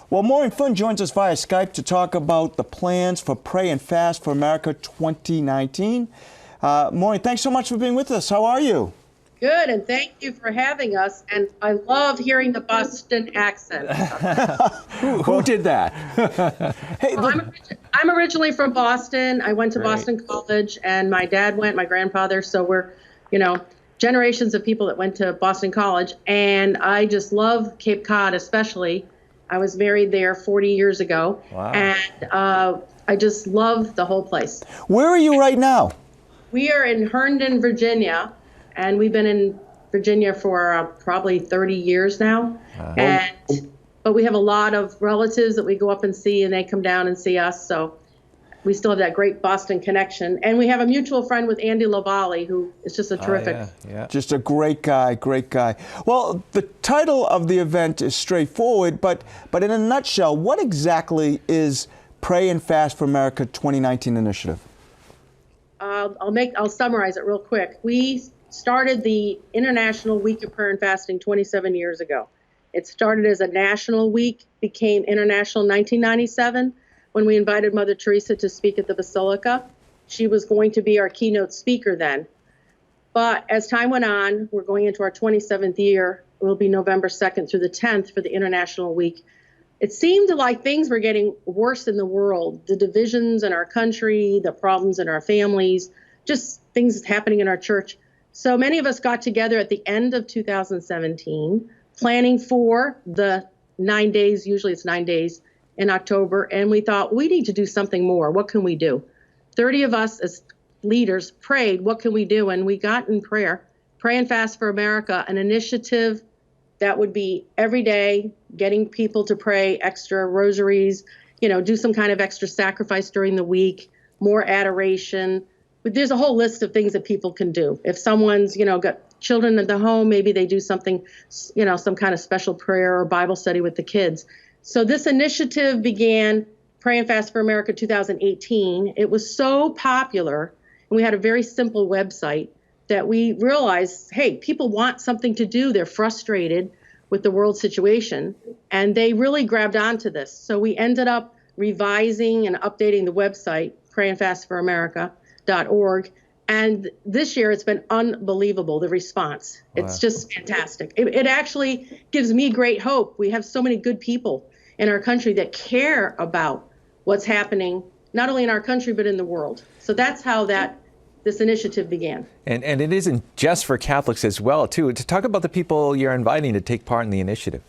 Well, Maureen Flynn joins us via Skype to talk about the plans for Pray and Fast for America 2019. Maureen, thanks so much for being with us. How are you? Good, and thank you for having us. And I love hearing the Boston accent. Who did that? Hey, Well, I'm originally from Boston. I went to Boston College, and my dad went, my grandfather. So we're, generations of people that went to Boston College. And I just love Cape Cod, especially. I was married there 40 years ago. Wow. And I just love the whole place. where are you right now? We are in Herndon, Virginia. And we've been in Virginia for probably 30 years now. But we have a lot of relatives that we go up and see, and they come down and see us. So we still have that great Boston connection. And we have a mutual friend with Andy LaValle, who is just a terrific. Yeah. Just a great guy, great guy. Well, the title of the event is straightforward, but in a nutshell, what exactly is Pray and Fast for America 2019 initiative? I'll summarize it real quick. We started the International Week of Prayer and Fasting 27 years ago. It started as a national week, became international in 1997 when we invited Mother Teresa to speak at the Basilica. She was going to be our keynote speaker then. But as time went on, we're going into our 27th year. It will be November 2nd through the 10th for the International Week. It seemed like things were getting worse in the world. The divisions in our country, the problems in our families, just things happening in our church. So many of us got together at the end of 2017, planning for the 9 days, usually it's 9 days in October, and we thought, we need to do something more. What can we do? 30 of us as leaders prayed, what can we do? And we got in prayer, Pray and Fast for America, an initiative that would be every day, getting people to pray extra rosaries, do some kind of extra sacrifice during the week, more adoration. But there's a whole list of things that people can do. If someone's, got children at the home, maybe they do something, some kind of special prayer or Bible study with the kids. So this initiative began Pray and Fast for America 2018. It was so popular, and we had a very simple website that we realized, hey, people want something to do. They're frustrated with the world situation, and they really grabbed onto this. So we ended up revising and updating the website, prayandfastforamerica.org. And this year it's been unbelievable, the response. Wow. It's just fantastic. It actually gives me great hope. We have so many good people in our country that care about what's happening, not only in our country, but in the world. So that's how this initiative began. And it isn't just for Catholics as well, too. To talk about the people you're inviting to take part in the initiative.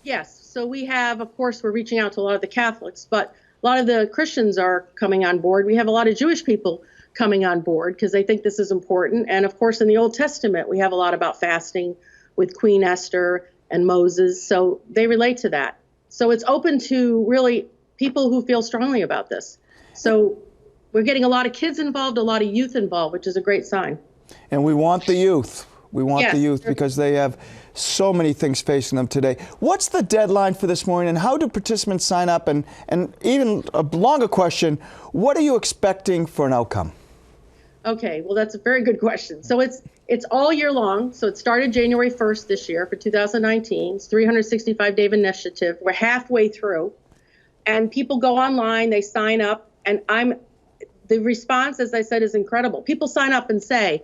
Yes. So we have, of course, we're reaching out to a lot of the Catholics, but a lot of the Christians are coming on board. We have a lot of Jewish people coming on board because they think this is important. And of course, in the Old Testament, we have a lot about fasting with Queen Esther and Moses. So they relate to that. So it's open to really people who feel strongly about this. So we're getting a lot of kids involved, a lot of youth involved, which is a great sign. And we want the youth. We want the youth because they have so many things facing them today. What's the deadline for this morning, and how do participants sign up? And even a longer question, what are you expecting for an outcome? Okay, well, that's a very good question. So it's all year long. So it started January 1st this year for 2019. It's 365-day initiative. We're halfway through. And people go online, they sign up, and the response, as I said, is incredible. People sign up and say,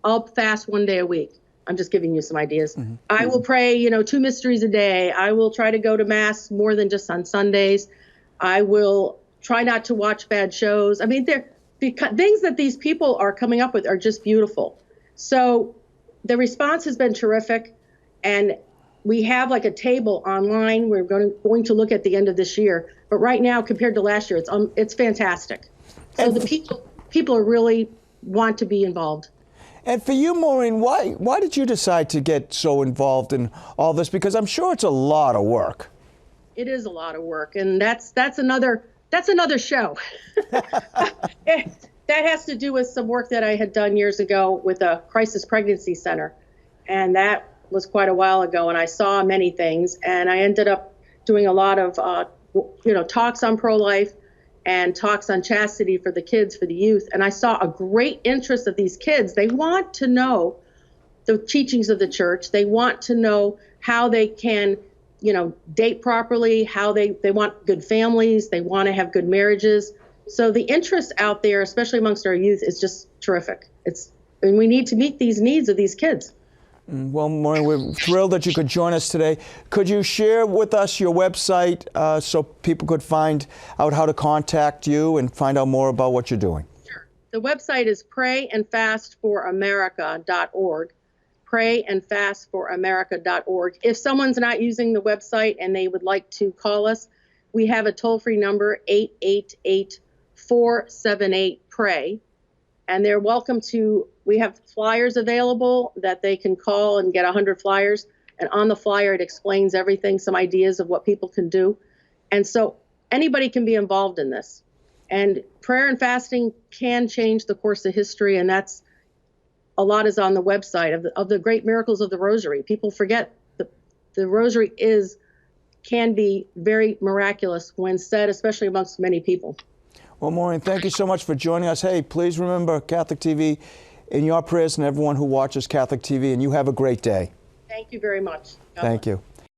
I'll fast 1 day a week. I'm just giving you some ideas. Mm-hmm. I will pray, 2 mysteries a day. I will try to go to Mass more than just on Sundays. I will try not to watch bad shows. I mean, things that these people are coming up with are just beautiful. So the response has been terrific. And we have like a table online we're going to look at the end of this year. But right now, compared to last year, it's fantastic. So the people are really want to be involved. And for you, Maureen, why did you decide to get so involved in all this? Because I'm sure it's a lot of work. It is a lot of work, and that's another show. That has to do with some work that I had done years ago with a crisis pregnancy center, and that was quite a while ago. And I saw many things, and I ended up doing a lot of talks on pro-life and talks on chastity for the kids, for the youth. And I saw a great interest of these kids. They want to know the teachings of the church. They want to know how they can date properly, how they want good families, they want to have good marriages. So the interest out there, especially amongst our youth, is just terrific. And we need to meet these needs of these kids. Well, Maureen, we're thrilled that you could join us today. Could you share with us your website so people could find out how to contact you and find out more about what you're doing? Sure. The website is prayandfastforamerica.org. prayandfastforamerica.org. If someone's not using the website and they would like to call us, we have a toll-free number, 888-478-PRAY. And they're welcome to, we have flyers available that they can call and get 100 flyers. And on the flyer, it explains everything, some ideas of what people can do. And so anybody can be involved in this. And prayer and fasting can change the course of history. And that's, a lot is on the website of the great miracles of the Rosary. People forget the Rosary can be very miraculous when said, especially amongst many people. Well, Maureen, thank you so much for joining us. Hey, please remember Catholic TV in your prayers and everyone who watches Catholic TV, and you have a great day. Thank you very much. Thank you.